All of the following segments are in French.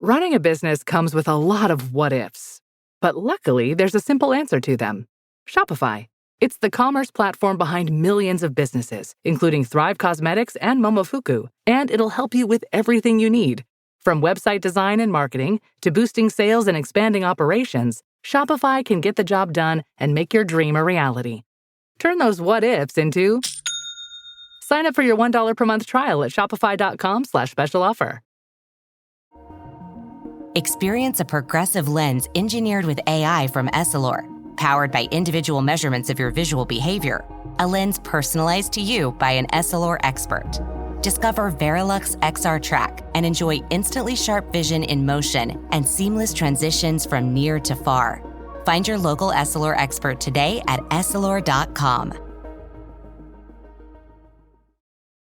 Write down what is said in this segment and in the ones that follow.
Running a business comes with a lot of what-ifs. But luckily, there's a simple answer to them. Shopify. It's the commerce platform behind millions of businesses, including Thrive Cosmetics and Momofuku, and it'll help you with everything you need. From website design and marketing to boosting sales and expanding operations, Shopify can get the job done and make your dream a reality. Turn those what-ifs into... Sign up for your $1 per month trial at shopify.com/special offer. Experience a progressive lens engineered with AI from Essilor, powered by individual measurements of your visual behavior. A lens personalized to you by an Essilor expert. Discover Verilux XR Track and enjoy instantly sharp vision in motion and seamless transitions from near to far. Find your local Essilor expert today at essilor.com.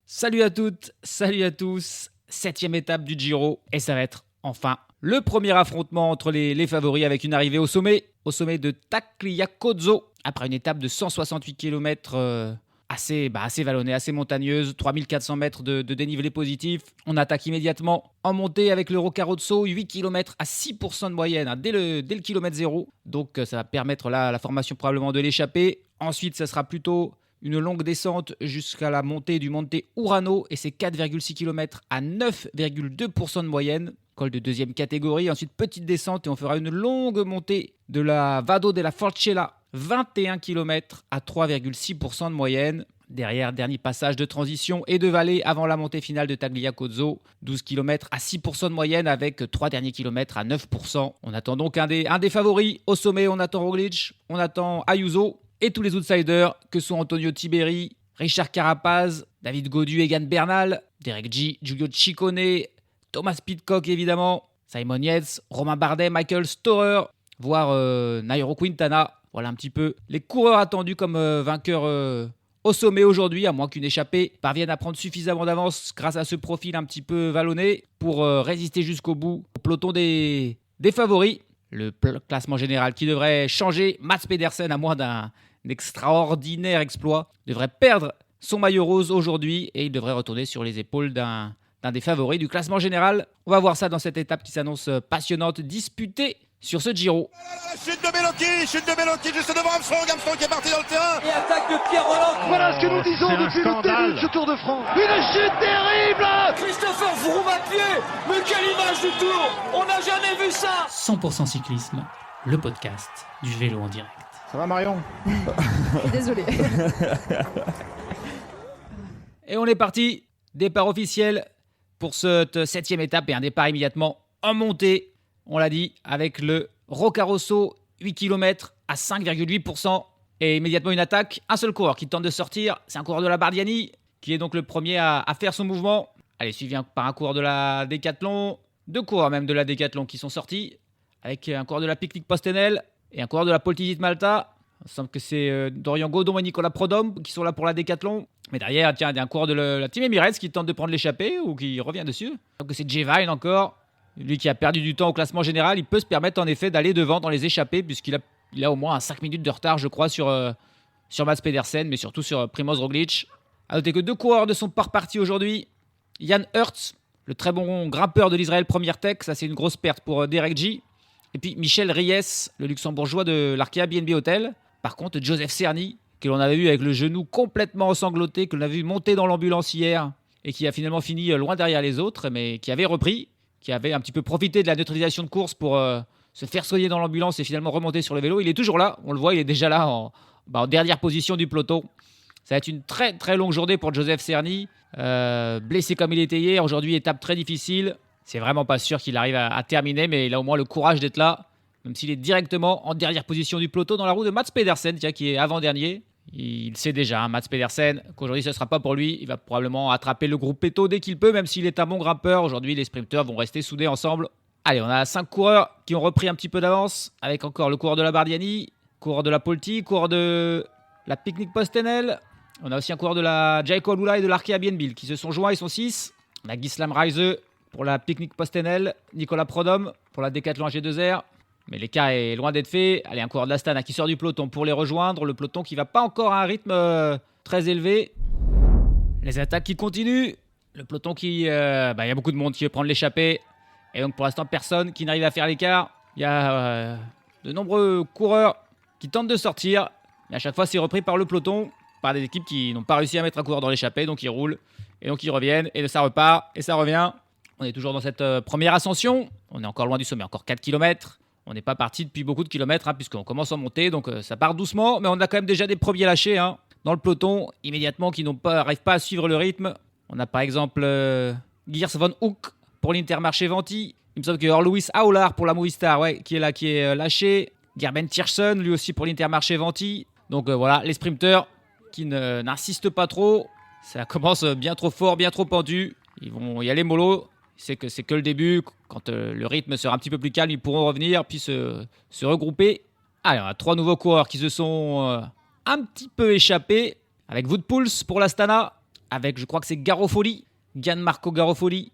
Salut à toutes, salut à tous, 7e étape du Giro et ça va être enfin le premier affrontement entre les favoris avec une arrivée au sommet de Tagliacozzo après une étape de 168 km assez vallonnée, assez montagneuse, 3400 mètres de dénivelé positif. On attaque immédiatement en montée avec le Roccararosso, 8 km à 6% de moyenne dès le kilomètre 0. Donc ça va permettre là, à la formation probablement de l'échapper. Ensuite, ça sera plutôt une longue descente jusqu'à la montée du Monte Urano et c'est 4,6 km à 9,2% de moyenne. Col de deuxième catégorie. Ensuite, petite descente et on fera une longue montée de la Vado della Forcella, 21 km à 3,6% de moyenne. Derrière, dernier passage de transition et de vallée avant la montée finale de Tagliacozzo, 12 km à 6% de moyenne avec 3 derniers kilomètres à 9%. On attend donc un des favoris. Au sommet, on attend Roglic, on attend Ayuso et tous les outsiders que sont Antonio Tiberi, Richard Carapaz, David Gaudu, Egan Bernal, Derek G, Giulio Ciccone, Thomas Pidcock évidemment, Simon Yates, Romain Bardet, Michael Storer, voire Nairo Quintana. Voilà un petit peu les coureurs attendus comme vainqueurs au sommet aujourd'hui, à moins qu'une échappée parvienne à prendre suffisamment d'avance grâce à ce profil un petit peu vallonné pour résister jusqu'au bout au peloton des favoris. Le classement général qui devrait changer. Mats Pedersen, à moins d'un extraordinaire exploit, devrait perdre son maillot rose aujourd'hui et il devrait retourner sur les épaules d'un des favoris du classement général. On va voir ça dans cette étape qui s'annonce passionnante, disputée sur ce Giro. Chute de Bellocchi juste devant Armstrong qui est parti dans le terrain. Et attaque de Pierre Roland. Voilà ce que nous disons depuis le début de ce Tour de France. Une chute terrible. Christopher Froome à pied. Mais quelle image du Tour. On n'a jamais vu ça. 100% cyclisme, le podcast du vélo en direct. Ça va Marion? Désolé. Et on est parti. Départ officiel pour cette 7e étape et un départ immédiatement en montée. On l'a dit, avec le Roccararosso, 8 km à 5,8%. Et immédiatement une attaque. Un seul coureur qui tente de sortir. C'est un coureur de la Bardiani qui est donc le premier à faire son mouvement. Allez, suivi par un coureur de la Décathlon. 2 coureurs même de la Décathlon qui sont sortis. Avec un coureur de la Picnic Postenel et un coureur de la Poltisit Malta. Il semble que c'est Dorian Godon et Nicolas Prodhomme qui sont là pour la Décathlon. Mais derrière, tiens, il y a un coureur de la Team Emirates qui tente de prendre l'échappée ou qui revient dessus. Donc c'est Jay Vine encore. Lui qui a perdu du temps au classement général, il peut se permettre en effet d'aller devant dans les échappées puisqu'il a au moins 5 minutes de retard, je crois, sur Mats Pedersen, mais surtout sur Primoz Roglic. A noter que 2 coureurs ne sont pas repartis aujourd'hui. Jan Hertz, le très bon grimpeur de l'Israël Première Tech, ça c'est une grosse perte pour Derek G. Et puis Michel Reyes, le luxembourgeois de l'Arkea BNB Hotel. Par contre, Joseph Cerny, que l'on avait vu avec le genou complètement ensanglanté, que l'on avait vu monter dans l'ambulance hier et qui a finalement fini loin derrière les autres, mais qui avait repris, qui avait un petit peu profité de la neutralisation de course pour se faire soigner dans l'ambulance et finalement remonter sur le vélo. Il est toujours là, on le voit, il est déjà là en dernière position du peloton. Ça va être une très très longue journée pour Joseph Cerny, blessé comme il était hier. Aujourd'hui, étape très difficile. C'est vraiment pas sûr qu'il arrive à terminer, mais il a au moins le courage d'être là, même s'il est directement en dernière position du peloton dans la roue de Mats Pedersen, qui est avant-dernier. Il sait déjà, Mats Pedersen, qu'aujourd'hui ce ne sera pas pour lui. Il va probablement attraper le groupe Peto dès qu'il peut, même s'il est un bon grimpeur. Aujourd'hui, les sprinteurs vont rester soudés ensemble. Allez, on a 5 coureurs qui ont repris un petit peu d'avance, avec encore le coureur de la Bardiani, coureur de la Polti, coureur de la Picnic Postenel. On a aussi un coureur de la Jayco Alula et de l'Arkea BNB qui se sont joints, ils sont 6. On a Gislam Reise pour la Picnic Postenel, Nicolas Prodhomme pour la Décathlon AG2R. Mais l'écart est loin d'être fait. Allez, un coureur d'Astana qui sort du peloton pour les rejoindre. Le peloton qui va pas encore à un rythme très élevé. Les attaques qui continuent. Le peloton qui... y a beaucoup de monde qui veut prendre l'échappée. Et donc pour l'instant, personne qui n'arrive à faire l'écart. Il y a de nombreux coureurs qui tentent de sortir. Mais à chaque fois, c'est repris par le peloton, par des équipes qui n'ont pas réussi à mettre un coureur dans l'échappée. Donc ils roulent, et donc ils reviennent, et ça repart, et ça revient. On est toujours dans cette première ascension. On est encore loin du sommet, encore 4 km. On n'est pas parti depuis beaucoup de kilomètres, puisqu'on commence à monter. Donc ça part doucement, mais on a quand même déjà des premiers lâchés dans le peloton, immédiatement, qui n'arrivent pas à suivre le rythme. On a par exemple Geers Van Hoek pour l'Intermarché Venti. Il me semble que Lewis Aulard pour la Movistar, qui est lâché. Gerben Tiersen, lui aussi pour l'Intermarché Venti. Donc voilà, les sprinteurs qui n'insistent pas trop. Ça commence bien trop fort, bien trop pendu. Ils vont y aller mollo. C'est que le début. Quand le rythme sera un petit peu plus calme, ils pourront revenir puis se regrouper. Allez, on a 3 nouveaux coureurs qui se sont un petit peu échappés. Avec Wout Poels pour l'Astana. Avec, je crois que c'est Garofoli. Gianmarco Garofoli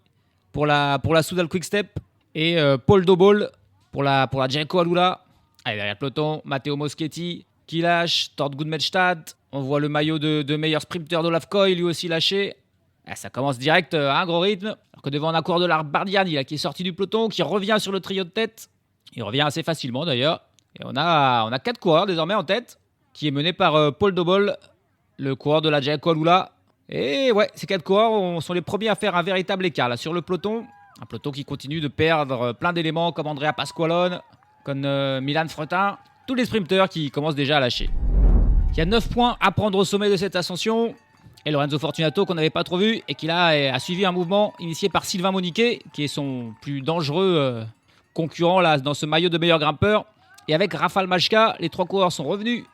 pour la Soudal Quick-Step. Et Paul Dobol pour la Jayco Alula. Allez, derrière le peloton, Matteo Moschetti qui lâche. Tord Gudmedstad. On voit le maillot de meilleur sprinter d'Olaf Koy, lui aussi lâché. Et ça commence direct à un gros rythme. Alors que devant, on a coureur de la Bardiani qui est sorti du peloton, qui revient sur le trio de tête. Il revient assez facilement d'ailleurs. Et on a 4 coureurs désormais en tête, qui est mené par Paul Dobol, le coureur de la Jayco Alula. Et ouais, ces 4 coureurs sont les premiers à faire un véritable écart là, sur le peloton. Un peloton qui continue de perdre plein d'éléments comme Andrea Pasqualone, comme Milan Fretin. Tous les sprinteurs qui commencent déjà à lâcher. Il y a 9 points à prendre au sommet de cette ascension. Et Lorenzo Fortunato qu'on n'avait pas trop vu et qui là a suivi un mouvement initié par Sylvain Moniquet, qui est son plus dangereux concurrent là, dans ce maillot de meilleur grimpeur. Et avec Rafał Majka, les 3 coureurs sont revenus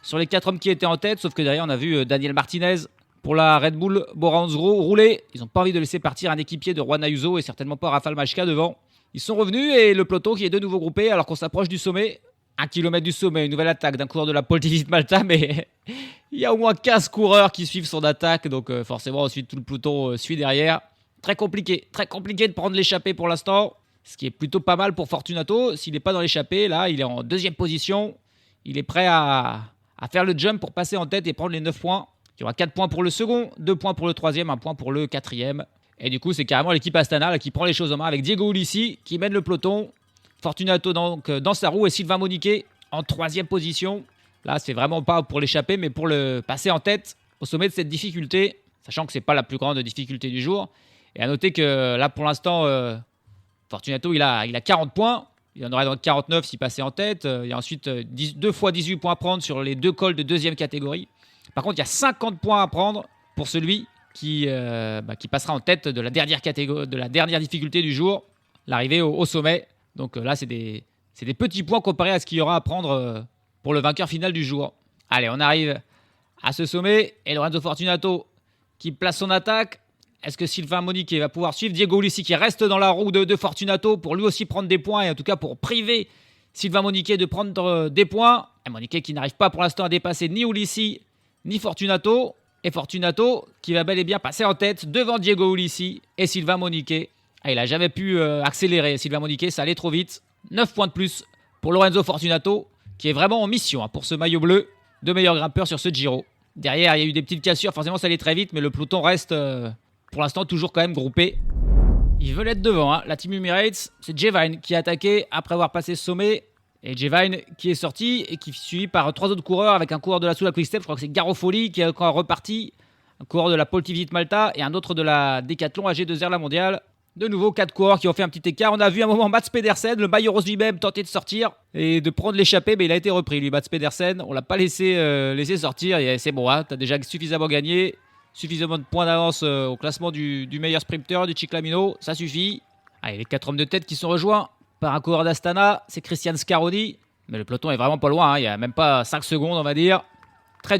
sur les 4 hommes qui étaient en tête, sauf que derrière on a vu Daniel Martinez pour la Red Bull Bora Hansgrohe rouler. Ils n'ont pas envie de laisser partir un équipier de Juan Ayuso et certainement pas Rafał Majka devant. Ils sont revenus et le peloton qui est de nouveau groupé alors qu'on s'approche du sommet. 1 km du sommet, une nouvelle attaque d'un coureur de la Poltivit Malta, mais il y a au moins 15 coureurs qui suivent son attaque, donc forcément ensuite tout le peloton suit derrière. Très compliqué de prendre l'échappée pour l'instant, ce qui est plutôt pas mal pour Fortunato. S'il n'est pas dans l'échappée, là il est en 2e position, il est prêt à faire le jump pour passer en tête et prendre les 9 points. Il y aura 4 points pour le second, 2 points pour le 3e, 1 point pour le 4e. Et du coup c'est carrément l'équipe Astana là, qui prend les choses en main avec Diego Ulissi qui mène le peloton. Fortunato donc dans sa roue et Sylvain Moniquet en 3e position. Là, c'est vraiment pas pour l'échapper, mais pour le passer en tête au sommet de cette difficulté, sachant que c'est pas la plus grande difficulté du jour. Et à noter que là, pour l'instant, Fortunato, il a 40 points. Il en aurait donc 49 s'il passait en tête. Il y a ensuite 2 fois 18 points à prendre sur les 2 cols de 2e catégorie. Par contre, il y a 50 points à prendre pour celui qui passera en tête de la dernière catégorie, de la dernière difficulté du jour, l'arrivée au sommet. Donc là, c'est des petits points comparés à ce qu'il y aura à prendre pour le vainqueur final du jour. Allez, on arrive à ce sommet. Et Lorenzo Fortunato qui place son attaque. Est-ce que Sylvain Moniquet va pouvoir suivre Diego Ulissi qui reste dans la roue de Fortunato pour lui aussi prendre des points et en tout cas pour priver Sylvain Moniquet de prendre des points. Et Moniquet qui n'arrive pas pour l'instant à dépasser ni Ulissi ni Fortunato. Et Fortunato qui va bel et bien passer en tête devant Diego Ulissi et Sylvain Moniquet. Il n'a jamais pu accélérer, Sylvain Moniquet, ça allait trop vite. 9 points de plus pour Lorenzo Fortunato, qui est vraiment en mission pour ce maillot bleu de meilleur grimpeur sur ce Giro. Derrière, il y a eu des petites cassures, forcément ça allait très vite, mais le peloton reste pour l'instant toujours quand même groupé. Ils veulent être devant, la Team Emirates, c'est Jevine qui a attaqué après avoir passé ce sommet. Et Jevine qui est sorti et qui est suivi par 3 autres coureurs avec un coureur de la Soudal Quick-Step, je crois que c'est Garofoli qui est encore reparti, un coureur de la Poltivit Malta et un autre de la Decathlon AG2R La Mondiale. De nouveau 4 coureurs qui ont fait un petit écart. On a vu un moment Mats Pedersen, le maillot rose lui-même, tenter de sortir et de prendre l'échappée, mais il a été repris lui, Mats Pedersen. On l'a pas laissé sortir et c'est bon, t'as déjà suffisamment gagné, suffisamment de points d'avance au classement du meilleur sprinter du Ciclamino, ça suffit. Allez, les 4 hommes de tête qui sont rejoints par un coureur d'Astana, c'est Christian Scaroni, mais le peloton est vraiment pas loin, il y a même pas 5 secondes on va dire. Très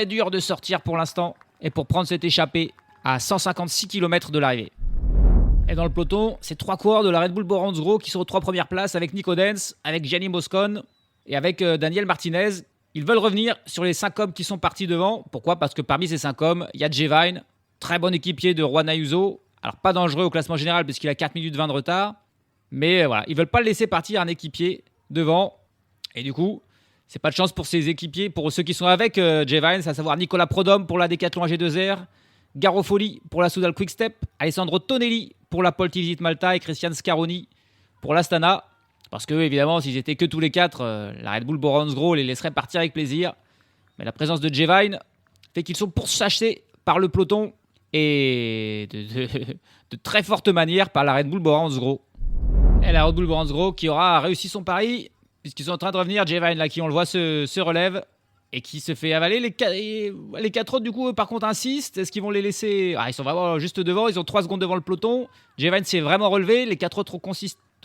dur de sortir pour l'instant et pour prendre cette échappée à 156 km de l'arrivée. Et dans le peloton, c'est 3 coureurs de la Red Bull Bora Hansgrohe qui sont aux 3 premières places avec Nico Denz, avec Gianni Moscon et avec Daniel Martinez. Ils veulent revenir sur les 5 hommes qui sont partis devant. Pourquoi ? Parce que parmi ces 5 hommes, il y a Jevine, très bon équipier de Juan Ayuso. Alors pas dangereux au classement général parce qu'il a 4 minutes 20 de retard. Mais voilà, ils veulent pas le laisser partir un équipier devant. Et du coup, c'est pas de chance pour ces équipiers, pour ceux qui sont avec Jevine, à savoir Nicolas Prodhomme pour la Decathlon AG2R, Garofoli pour la Soudal Quick-Step, Alessandro Tonelli pour la Pole Visit Malta et Christian Scaroni pour l'Astana. Parce que, évidemment, s'ils étaient que tous les quatre, la Red Bull Bora Hansgrohe les laisserait partir avec plaisir. Mais la présence de Jevine fait qu'ils sont pourchassés par le peloton et de très forte manière par la Red Bull Bora Hansgrohe. Et la Red Bull Bora Hansgrohe qui aura réussi son pari, puisqu'ils sont en train de revenir. Jevine, là, qui on le voit, se relève et qui se fait avaler. Les quatre autres, du coup, par contre, insistent. Est-ce qu'ils vont les laisser? Ils sont vraiment juste devant. Ils ont 3 secondes devant le peloton. Jevine s'est vraiment relevé. Les 4 autres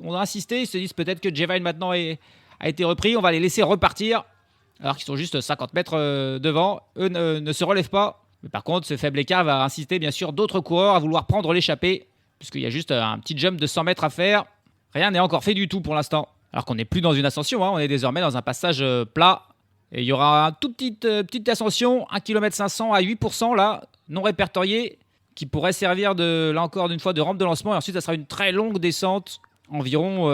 ont insisté. Ils se disent peut-être que Jevine maintenant a été repris. On va les laisser repartir. Alors qu'ils sont juste 50 mètres devant. Eux ne se relèvent pas. Mais par contre, ce faible écart va inciter bien sûr d'autres coureurs à vouloir prendre l'échappée. Puisqu'il y a juste un petit jump de 100 mètres à faire. Rien n'est encore fait du tout pour l'instant. Alors qu'on n'est plus dans une ascension. On est désormais dans un passage plat. Et il y aura une petite ascension, 1 km 500 à 8% là, non répertoriée, qui pourrait servir là encore d'une fois de rampe de lancement. Et ensuite, ça sera une très longue descente, environ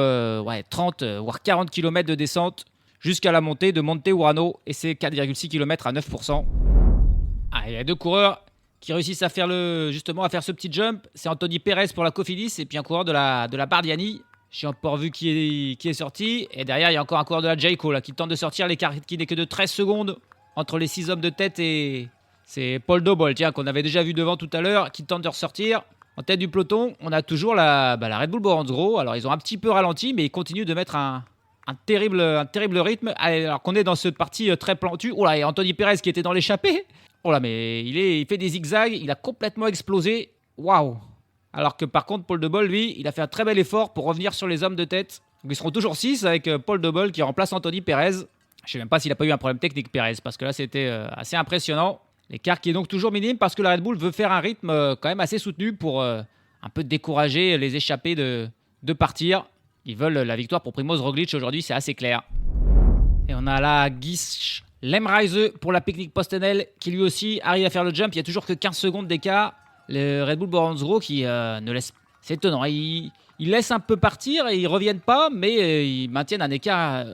30 voire 40 km de descente, jusqu'à la montée de Monte Urano. Et c'est 4,6 km à 9%. Il y a 2 coureurs qui réussissent à faire ce petit jump. C'est Anthony Perez pour la Cofidis et puis un coureur de la Bardiani. J'ai encore vu qui est sorti. Et derrière, il y a encore un coureur de la Jayco là, qui tente de sortir. L'écart qui n'est que de 13 secondes entre les 6 hommes de tête. Et c'est Paul Dobol, qu'on avait déjà vu devant tout à l'heure, qui tente de ressortir. En tête du peloton, on a toujours la Red Bull Bora Hansgrohe. Alors, ils ont un petit peu ralenti, mais ils continuent de mettre un terrible rythme. Alors qu'on est dans cette partie très plantue. Oh là, et Anthony Perez qui était dans l'échappée. Oh là, mais il fait des zigzags. Il a complètement explosé. Waouh! Alors que par contre, Paul Dobol, lui, il a fait un très bel effort pour revenir sur les hommes de tête. Donc ils seront toujours 6 avec Paul Dobol qui remplace Anthony Perez. Je ne sais même pas s'il n'a pas eu un problème technique, Perez, parce que là, c'était assez impressionnant. L'écart qui est donc toujours minime parce que la Red Bull veut faire un rythme quand même assez soutenu pour un peu décourager les échappés de partir. Ils veulent la victoire pour Primoz Roglic aujourd'hui, c'est assez clair. Et on a là Guy Lemreise pour la Picnic Postenel qui lui aussi arrive à faire le jump. Il n'y a toujours que 15 secondes d'écart. Le Red Bull Bora Hansgrohe qui ne laisse... C'est étonnant, ils laissent un peu partir et ils ne reviennent pas, mais ils maintiennent un écart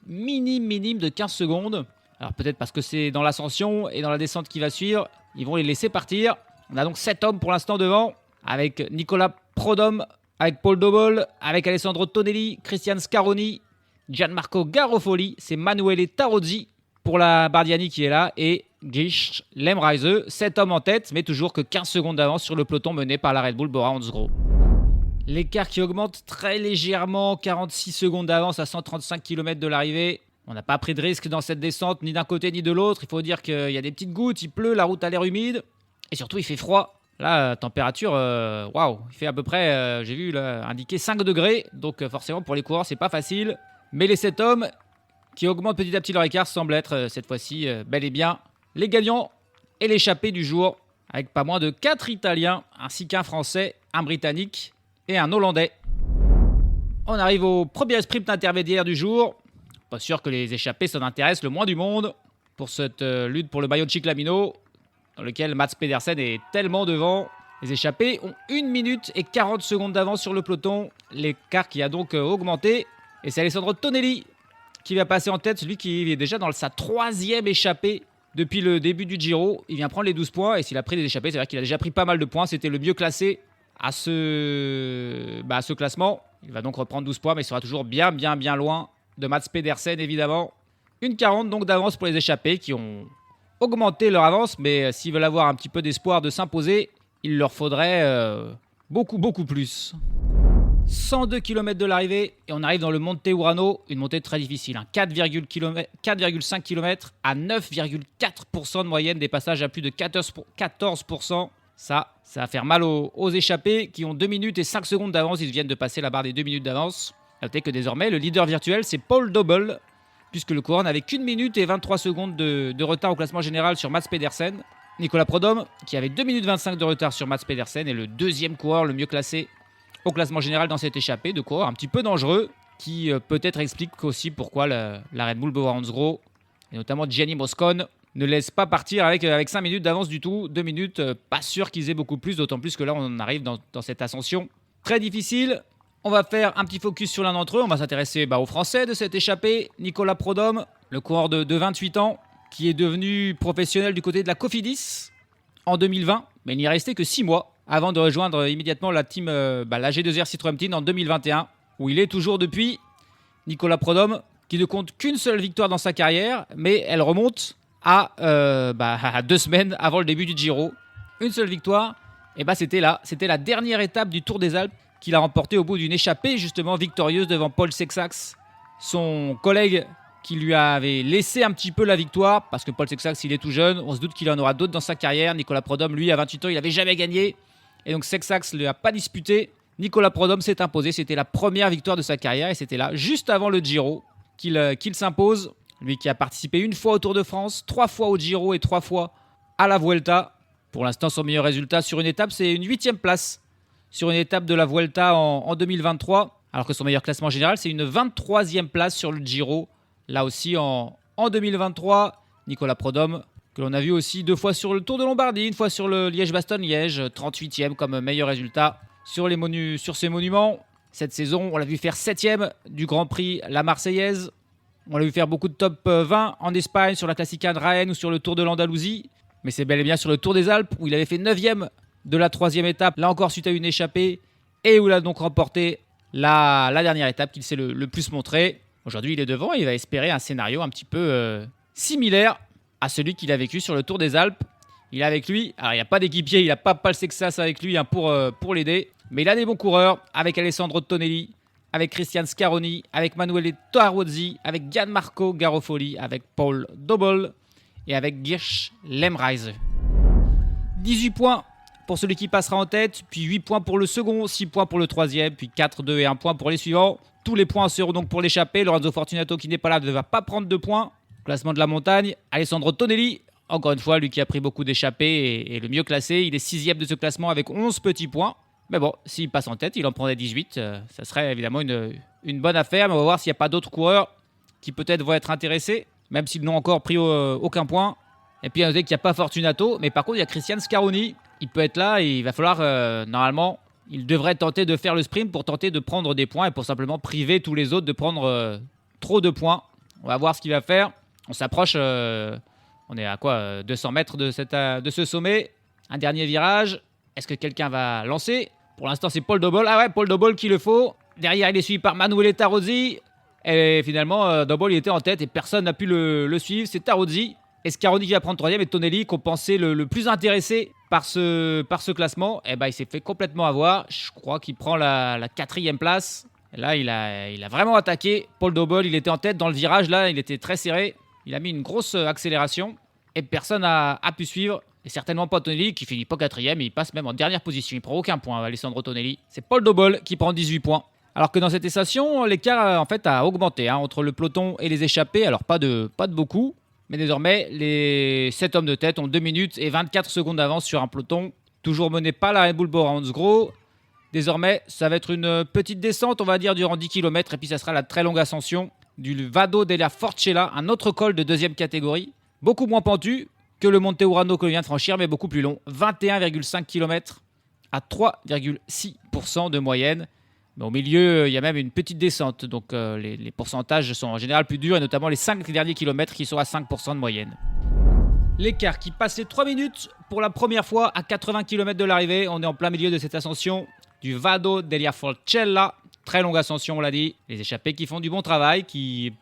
minime de 15 secondes. Alors peut-être parce que c'est dans l'ascension et dans la descente qui va suivre, ils vont les laisser partir. On a donc 7 hommes pour l'instant devant, avec Nicolas Prodhomme, avec Paul Dobol, avec Alessandro Tonelli, Christian Scaroni, Gianmarco Garofoli, c'est Manuele Tarozzi pour la Bardiani qui est là, et Guy Lemreise, 7 hommes en tête, mais toujours que 15 secondes d'avance sur le peloton mené par la Red Bull Bora Hansgrohe. L'écart qui augmente très légèrement, 46 secondes d'avance à 135 km de l'arrivée. On n'a pas pris de risque dans cette descente, ni d'un côté ni de l'autre. Il faut dire qu'il y a des petites gouttes, il pleut, la route a l'air humide, et surtout il fait froid. Là, température, waouh, il fait à peu près, j'ai vu là, indiqué 5 degrés, donc forcément pour les coureurs c'est pas facile. Mais les 7 hommes qui augmentent petit à petit leur écart semblent être cette fois-ci bel et bien les gagnants et l'échappée du jour, avec pas moins de 4 Italiens, ainsi qu'un Français, un Britannique et un Hollandais. On arrive au premier sprint intermédiaire du jour. Pas sûr que les échappés s'en intéressent le moins du monde pour cette lutte pour le maillot de Cyclamino, dans lequel Mats Pedersen est tellement devant. Les échappés ont 1 minute et 40 secondes d'avance sur le peloton, l'écart qui a donc augmenté. Et c'est Alessandro Tonelli qui va passer en tête, celui qui est déjà dans sa 3e échappée depuis le début du Giro. Il vient prendre les 12 points, et s'il a pris des échappées, c'est-à-dire qu'il a déjà pris pas mal de points. C'était le mieux classé à ce classement. Il va donc reprendre 12 points, mais il sera toujours bien loin de Mats Pedersen, évidemment. 1,40 donc d'avance pour les échappés qui ont augmenté leur avance, mais s'ils veulent avoir un petit peu d'espoir de s'imposer, il leur faudrait beaucoup plus. 102 km de l'arrivée et on arrive dans le Monte Urano, une montée très difficile, 4,5 km à 9,4% de moyenne, des passages à plus de 14%. Ça va faire mal aux échappés qui ont 2 minutes et 5 secondes d'avance. Ils viennent de passer la barre des 2 minutes d'avance. Notez que désormais, le leader virtuel, c'est Paul Dobol, puisque le coureur n'avait qu'1 minute et 23 secondes de retard au classement général sur Mats Pedersen. Nicolas Prodhomme, qui avait 2 minutes 25 de retard sur Mats Pedersen, est le 2e coureur le mieux classé au classement général dans cette échappée, de coureur un petit peu dangereux, qui peut-être explique aussi pourquoi la Red Bull Bora Hansgrohe, et notamment Gianni Moscon, ne laisse pas partir avec 5 minutes d'avance du tout. 2 minutes, pas sûr qu'ils aient beaucoup plus, d'autant plus que là on arrive dans cette ascension très difficile. On va faire un petit focus sur l'un d'entre eux. On va s'intéresser aux Français de cette échappée. Nicolas Prodhomme, le coureur de 28 ans, qui est devenu professionnel du côté de la Cofidis en 2020. Mais il n'y est resté que 6 mois. avant de rejoindre immédiatement la team la G2R Citroën Team en 2021, où il est toujours depuis. Nicolas Prodhomme, qui ne compte qu'une seule victoire dans sa carrière, mais elle remonte à 2 semaines avant le début du Giro. Une seule victoire, et c'était la dernière étape du Tour des Alpes qu'il a remporté au bout d'une échappée justement victorieuse devant Paul Sexax, son collègue qui lui avait laissé un petit peu la victoire, parce que Paul Sexax il est tout jeune, on se doute qu'il en aura d'autres dans sa carrière. Nicolas Prodhomme, lui, à 28 ans, il n'avait jamais gagné, et donc Sexax ne lui a pas disputé. Nicolas Prodhomme s'est imposé, c'était la première victoire de sa carrière, et c'était là, juste avant le Giro, qu'il s'impose. Lui qui a participé une fois au Tour de France, 3 fois au Giro et 3 fois à la Vuelta. Pour l'instant, son meilleur résultat sur une étape, c'est une 8e place sur une étape de la Vuelta en 2023, alors que son meilleur classement général, c'est une 23e place sur le Giro, là aussi en 2023. Nicolas Prodhomme, que l'on a vu aussi 2 fois sur le Tour de Lombardie, une fois sur le Liège-Bastogne-Liège, 38e comme meilleur résultat sur ces monuments. Cette saison, on l'a vu faire 7e du Grand Prix La Marseillaise. On l'a vu faire beaucoup de top 20 en Espagne, sur la Classica de Jaén ou sur le Tour de l'Andalousie. Mais c'est bel et bien sur le Tour des Alpes, où il avait fait 9e de la 3e étape, là encore suite à une échappée, et où il a donc remporté la dernière étape qu'il s'est le plus montré. Aujourd'hui, il est devant et il va espérer un scénario un petit peu similaire à celui qu'il a vécu sur le Tour des Alpes. Il a avec lui, alors il n'y a pas d'équipier, il n'a pas Paul Sexax avec lui pour l'aider, mais il a des bons coureurs avec Alessandro Tonelli, avec Christian Scaroni, avec Manuele Tarozzi, avec Gianmarco Garofoli, avec Paul Dobol et avec Girsch Lemreise. 18 points pour celui qui passera en tête, puis 8 points pour le second, 6 points pour le troisième, puis 4, 2 et 1 point pour les suivants. Tous les points seront donc pour l'échappée. Lorenzo Fortunato, qui n'est pas là, ne va pas prendre 2 points. Classement de la montagne, Alessandro Tonelli, encore une fois, lui qui a pris beaucoup d'échappées et le mieux classé. Il est 6e de ce classement avec 11 petits points. Mais bon, s'il passe en tête, il en prendrait 18. Ça serait évidemment une bonne affaire. Mais on va voir s'il n'y a pas d'autres coureurs qui peut-être vont être intéressés, même s'ils n'ont encore pris aucun point. Et puis à noter qu'il n'y a pas Fortunato, mais par contre il y a Christian Scaroni. Il peut être là et il va falloir, normalement, il devrait tenter de faire le sprint pour tenter de prendre des points et pour simplement priver tous les autres de prendre trop de points. On va voir ce qu'il va faire. On s'approche, on est à quoi 200 mètres de ce sommet. Un dernier virage. Est-ce que quelqu'un va lancer? Pour l'instant, c'est Paul Dobol. Ah ouais, Paul Dobol qui le faut. Derrière, il est suivi par Manuele Tarozzi. Et finalement, Dobol, il était en tête et personne n'a pu le suivre. C'est Tarozzi. Et Scaroni qui va prendre 3e et Tonelli, qu'on pensait le plus intéressé par ce classement, il s'est fait complètement avoir. Je crois qu'il prend la 4e place. Et là, il a vraiment attaqué. Paul Dobol, il était en tête dans le virage. Là, il était très serré. Il a mis une grosse accélération. Et personne n'a pu suivre. Et certainement pas Tonelli qui finit pas 4e. Et il passe même en dernière position. Il prend aucun point, Alessandro Tonelli. C'est Paul Dobol qui prend 18 points. Alors que dans cette station, l'écart en fait a augmenté entre le peloton et les échappés. Alors pas de beaucoup. Mais désormais, les 7 hommes de tête ont 2 minutes et 24 secondes d'avance sur un peloton toujours mené par la Red Bull Bora Hansgrohe. Désormais, ça va être une petite descente, on va dire, durant 10 km. Et puis, ça sera la très longue ascension du Vado della Forcella, un autre col de 2e catégorie. Beaucoup moins pentu que le Monte Urano que l'on vient de franchir, mais beaucoup plus long. 21,5 km à 3,6% de moyenne. Mais au milieu, il y a même une petite descente. Donc les pourcentages sont en général plus durs, et notamment les 5 derniers kilomètres qui sont à 5% de moyenne. L'écart qui passe les 3 minutes pour la première fois à 80 km de l'arrivée. On est en plein milieu de cette ascension du Vado della Forcella. Très longue ascension, on l'a dit. Les échappés qui font du bon travail, qui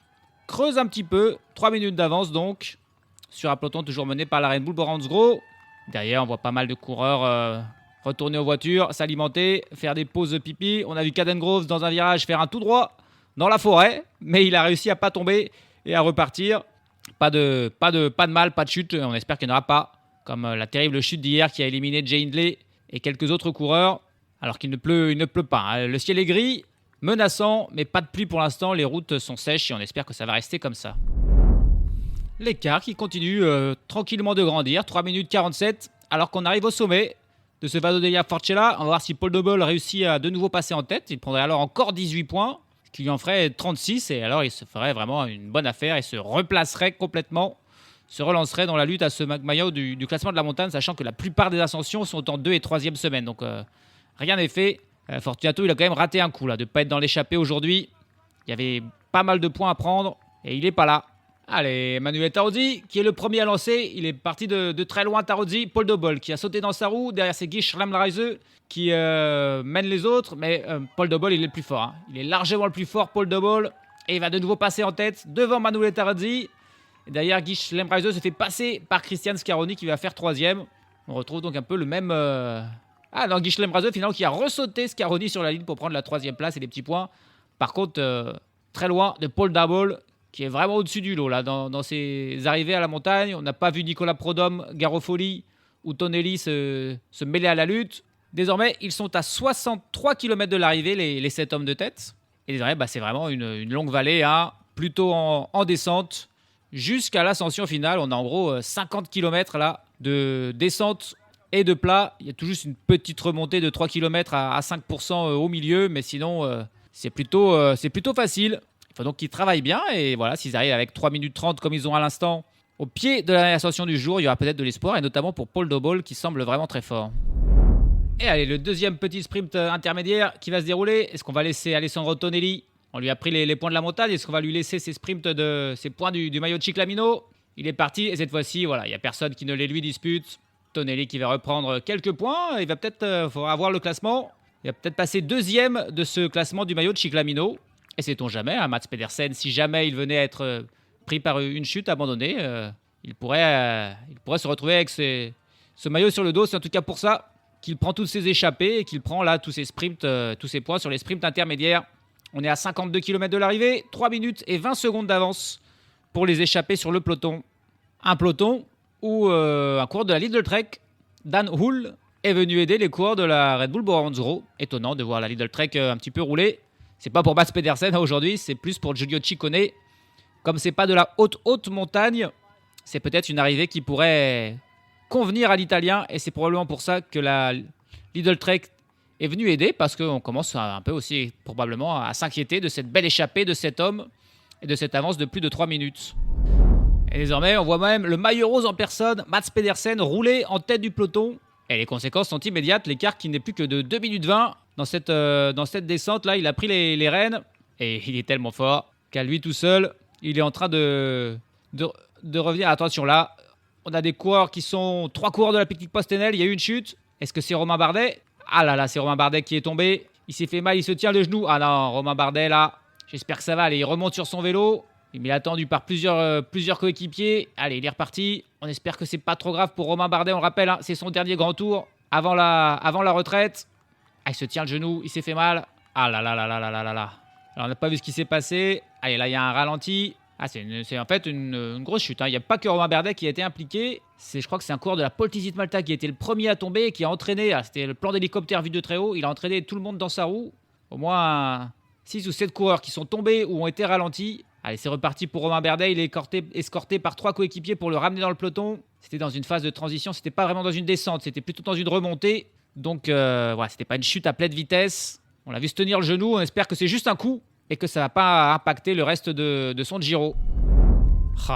creusent un petit peu. 3 minutes d'avance donc, sur un peloton toujours mené par la Red Bull Bora Hansgrohe. Derrière, on voit pas mal de coureurs retourner aux voitures, s'alimenter, faire des pauses pipi. On a vu Caden Groves dans un virage faire un tout droit dans la forêt, mais il a réussi à pas tomber et à repartir. Pas de mal, pas de chute. On espère qu'il n'y en aura pas, comme la terrible chute d'hier qui a éliminé Jay Hindley et quelques autres coureurs, alors qu'il ne pleut pas. Le ciel est gris, menaçant, mais pas de pluie pour l'instant. Les routes sont sèches et on espère que ça va rester comme ça. L'écart qui continue tranquillement de grandir, 3 minutes 47, alors qu'on arrive au sommet de ce Vado della Forcella. On va voir si Paul Dobol réussit à de nouveau passer en tête. Il prendrait alors encore 18 points, ce qui lui en ferait 36. Et alors, il se ferait vraiment une bonne affaire et se replacerait complètement, se relancerait dans la lutte à ce maillot du classement de la montagne, sachant que la plupart des ascensions sont en 2 et 3e semaine. Donc, rien n'est fait. Fortunato, il a quand même raté un coup là, de ne pas être dans l'échappée aujourd'hui. Il y avait pas mal de points à prendre et il n'est pas là. Allez, Manuel Tarozzi, qui est le premier à lancer. Il est parti de très loin, Tarozzi. Paul Dobol, qui a sauté dans sa roue. Derrière, c'est Guy Schlemreise, qui mène les autres. Mais Paul Dobol, il est le plus fort. Il est largement le plus fort, Paul Dobol. Et il va de nouveau passer en tête devant Manuel Tarozzi. Et derrière, Guy Schlemreise se fait passer par Christian Scaroni, qui va faire 3e. On retrouve donc un peu le même... Guy Schlemreise, finalement, qui a ressauté Scaroni sur la ligne pour prendre la 3e place et les petits points. Par contre, très loin de Paul Dobol, qui est vraiment au-dessus du lot là, dans ses arrivées à la montagne. On n'a pas vu Nicolas Prodhomme, Garofoli ou Tonelli se mêler à la lutte. Désormais, ils sont à 63 km de l'arrivée, les 7 hommes de tête. Et désormais, c'est vraiment une longue vallée, plutôt en descente, jusqu'à l'ascension finale. On a en gros 50 km là, de descente et de plat. Il y a tout juste une petite remontée de 3 km à 5% au milieu, mais sinon, c'est plutôt facile. Il faut donc qu'ils travaillent bien et voilà, s'ils arrivent avec 3 minutes 30 comme ils ont à l'instant au pied de la ascension du jour, il y aura peut-être de l'espoir et notamment pour Paul Dobol qui semble vraiment très fort. Et allez, le deuxième petit sprint intermédiaire qui va se dérouler. Est-ce qu'on va laisser Alessandro Tonelli? On lui a pris les points de la montagne. Est-ce qu'on va lui laisser ses points du maillot de Ciclamino? Il est parti et cette fois-ci, voilà, il n'y a personne qui ne les lui dispute. Tonelli qui va reprendre quelques points. Il va peut-être faudra voir le classement. Il va peut-être passer 2e de ce classement du maillot de Ciclamino. Et sait-on jamais, Mats Pedersen, si jamais il venait à être pris par une chute, abandonné, il pourrait se retrouver avec ce maillot sur le dos. C'est en tout cas pour ça qu'il prend toutes ses échappées et qu'il prend là tous ses sprints, tous ses points sur les sprints intermédiaires. On est à 52 km de l'arrivée, 3 minutes et 20 secondes d'avance pour les échappées sur le peloton. Un peloton où un coureur de la Lidl Trek, Dan Hull, est venu aider les coureurs de la Red Bull Bora-Hansgrohe. Étonnant de voir la Lidl Trek un petit peu rouler. C'est pas pour Mats Pedersen aujourd'hui, c'est plus pour Giulio Ciccone. Comme c'est pas de la haute montagne, c'est peut-être une arrivée qui pourrait convenir à l'Italien et c'est probablement pour ça que la Lidl Trek est venue aider parce qu'on commence un peu aussi probablement à s'inquiéter de cette belle échappée de cet homme et de cette avance de plus de 3 minutes. Et désormais, on voit même le maillot rose en personne, Mats Pedersen, rouler en tête du peloton. Et les conséquences sont immédiates, l'écart qui n'est plus que de 2 minutes 20 dans cette descente là, il a pris les rênes et il est tellement fort qu'à lui tout seul, il est en train de revenir. Attention là, on a des coureurs qui sont 3 coureurs de la Picnic Postenel, il y a eu une chute. Est-ce que c'est Romain Bardet? Ah là là, c'est Romain Bardet qui est tombé. Il s'est fait mal, il se tient le genou. Ah non, Romain Bardet là, j'espère que ça va. Allez, il remonte sur son vélo. Il est attendu par plusieurs coéquipiers. Allez, il est reparti. On espère que c'est pas trop grave pour Romain Bardet. On le rappelle, c'est son dernier grand tour avant la retraite. Ah, il se tient le genou, il s'est fait mal. Ah là là là là là là là là. Alors, on n'a pas vu ce qui s'est passé. Allez, là, il y a un ralenti. Ah, c'est en fait une grosse chute. Il n'y a pas que Romain Bardet qui a été impliqué. Je crois que c'est un coureur de la Poltisit Malta qui a été le premier à tomber et qui a entraîné. C'était le plan d'hélicoptère vu de très haut. Il a entraîné tout le monde dans sa roue. Au moins 6 ou 7 coureurs qui sont tombés ou ont été ralentis. Allez, c'est reparti pour Romain Bardet. Il est escorté par 3 coéquipiers pour le ramener dans le peloton. C'était dans une phase de transition. C'était pas vraiment dans une descente. C'était plutôt dans une remontée. Donc, voilà, c'était pas une chute à pleine vitesse. On l'a vu se tenir le genou. On espère que c'est juste un coup et que ça va pas impacter le reste de son Giro.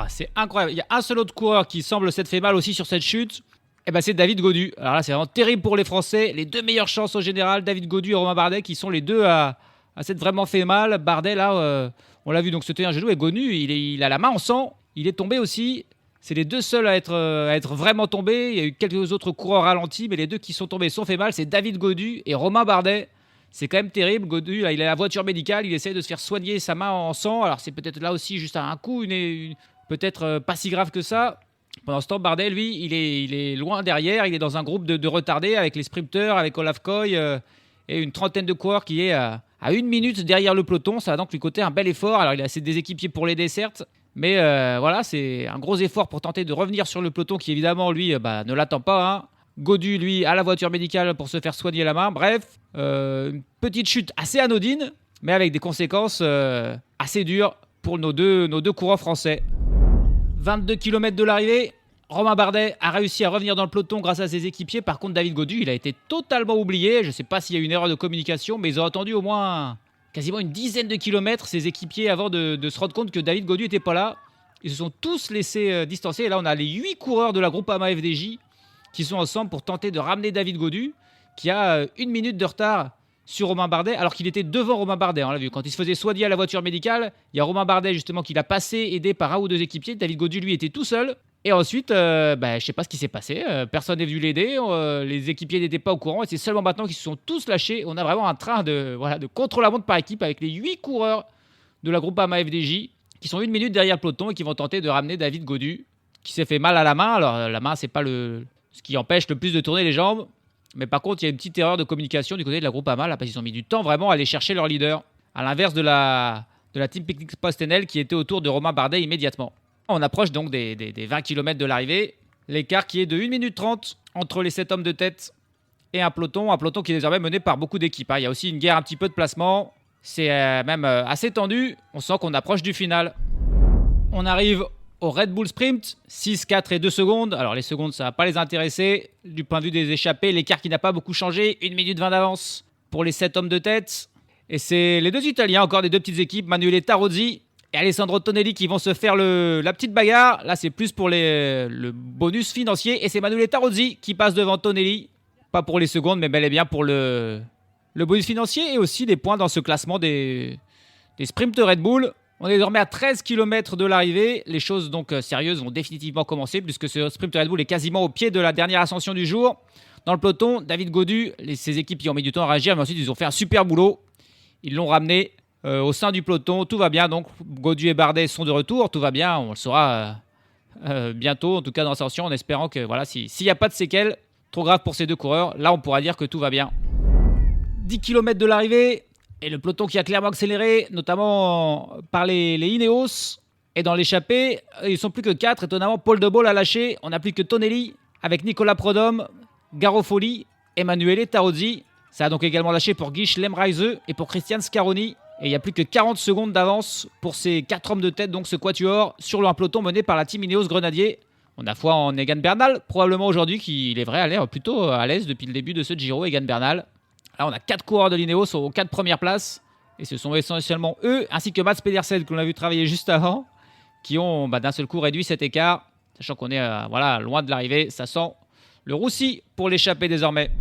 C'est incroyable. Il y a un seul autre coureur qui semble s'être fait mal aussi sur cette chute. Et c'est David Gaudu. Alors là, c'est vraiment terrible pour les Français. Les 2 meilleures chances au général, David Gaudu et Romain Bardet, qui sont les 2 à s'être vraiment fait mal. Bardet, là, on l'a vu donc se tenir le genou. Et Gaudu, il a la main en sang. Il est tombé aussi. C'est les 2 seuls à être vraiment tombés. Il y a eu quelques autres coureurs ralentis, mais les 2 qui sont tombés sont fait mal. C'est David Gaudu et Romain Bardet. C'est quand même terrible. Gaudu, là, il a la voiture médicale. Il essaie de se faire soigner sa main en sang. Alors, c'est peut-être là aussi juste un coup, peut-être pas si grave que ça. Pendant ce temps, Bardet, lui, il est loin derrière. Il est dans un groupe de retardés avec les sprinteurs, avec Olaf Koy et une trentaine de coureurs qui est à 1 minute derrière le peloton. Ça va donc lui coûter un bel effort. Alors, il a des équipiers pour l'aider, certes. Mais voilà, c'est un gros effort pour tenter de revenir sur le peloton qui, évidemment, lui, ne l'attend pas. Gaudu, lui, a la voiture médicale pour se faire soigner la main. Bref, une petite chute assez anodine, mais avec des conséquences assez dures pour nos deux coureurs français. 22 km de l'arrivée, Romain Bardet a réussi à revenir dans le peloton grâce à ses équipiers. Par contre, David Gaudu, il a été totalement oublié. Je ne sais pas s'il y a eu une erreur de communication, mais ils ont attendu au moins quasiment une dizaine de kilomètres, ses équipiers, avant de se rendre compte que David Gaudu n'était pas là. Ils se sont tous laissés distancer. Et là, on a les 8 coureurs de la Groupama FDJ qui sont ensemble pour tenter de ramener David Gaudu, qui a 1 minute de retard sur Romain Bardet, alors qu'il était devant Romain Bardet. On l'a vu, quand il se faisait soigner à la voiture médicale, il y a Romain Bardet justement qui l'a passé, aidé par un ou deux équipiers. David Gaudu, lui, était tout seul. Et ensuite, je sais pas ce qui s'est passé. Personne n'est venu l'aider. Les équipiers n'étaient pas au courant. Et c'est seulement maintenant qu'ils se sont tous lâchés. On a vraiment un train de contre-la-montre par équipe avec les 8 coureurs de la Groupama FDJ qui sont 1 minute derrière le peloton et qui vont tenter de ramener David Gaudu, qui s'est fait mal à la main. Alors, la main, c'est pas ce qui empêche le plus de tourner les jambes. Mais par contre, il y a une petite erreur de communication du côté de la Groupama, là, parce qu'ils ont mis du temps vraiment à aller chercher leur leader. À l'inverse de la Team Picnic Post-NL qui était autour de Romain Bardet immédiatement. On approche donc des 20 km de l'arrivée. L'écart qui est de 1 minute 30 entre les 7 hommes de tête et un peloton qui est désormais mené par beaucoup d'équipes. Il y a aussi une guerre un petit peu de placement. C'est même assez tendu. On sent qu'on approche du final. On arrive au Red Bull Sprint, 6, 4 et 2 secondes. Alors les secondes, ça ne va pas les intéresser. Du point de vue des échappés, l'écart qui n'a pas beaucoup changé. 1 minute 20 d'avance pour les 7 hommes de tête. Et c'est les deux Italiens, encore des deux petites équipes, Manuele Tarozzi et Alessandro Tonelli, qui vont se faire la petite bagarre. Là, c'est plus pour le bonus financier. Et c'est Manuele Tarozzi qui passe devant Tonelli. Pas pour les secondes, mais bel et bien pour le bonus financier et aussi des points dans ce classement des sprints Red Bull. On est désormais à 13 km de l'arrivée. Les choses donc sérieuses vont définitivement commencer puisque ce sprint Red Bull est quasiment au pied de la dernière ascension du jour. Dans le peloton, David Gaudu, ses équipes qui ont mis du temps à réagir, mais ensuite ils ont fait un super boulot. Ils l'ont ramené au sein du peloton. Tout va bien, donc Gaudu et Bardet sont de retour. Tout va bien, on le saura bientôt, en tout cas dans l'ascension, en espérant que s'il n'y a pas de séquelles trop graves pour ces deux coureurs, là on pourra dire que tout va bien. 10 km de l'arrivée. Et le peloton qui a clairement accéléré, notamment par les Ineos. Et dans l'échappée, ils sont plus que 4. Étonnamment, Paul de Boll a lâché. On n'a plus que Tonelli avec Nicolas Prodhomme, Garofoli, Emanuele Tarozzi. Ça a donc également lâché pour Guy Schlemreise et pour Christian Scaroni. Et il n'y a plus que 40 secondes d'avance pour ces 4 hommes de tête, donc ce quatuor, sur un peloton mené par la team Ineos Grenadier. On a foi en Egan Bernal, probablement aujourd'hui, qui, il est vrai, a l'air plutôt à l'aise depuis le début de ce Giro, Egan Bernal. Là, on a 4 coureurs de l'Ineos aux 4 premières places. Et ce sont essentiellement eux, ainsi que Mats Pedersen, que l'on a vu travailler juste avant, qui ont d'un seul coup réduit cet écart. Sachant qu'on est loin de l'arrivée. Ça sent le roussi pour l'échappée désormais.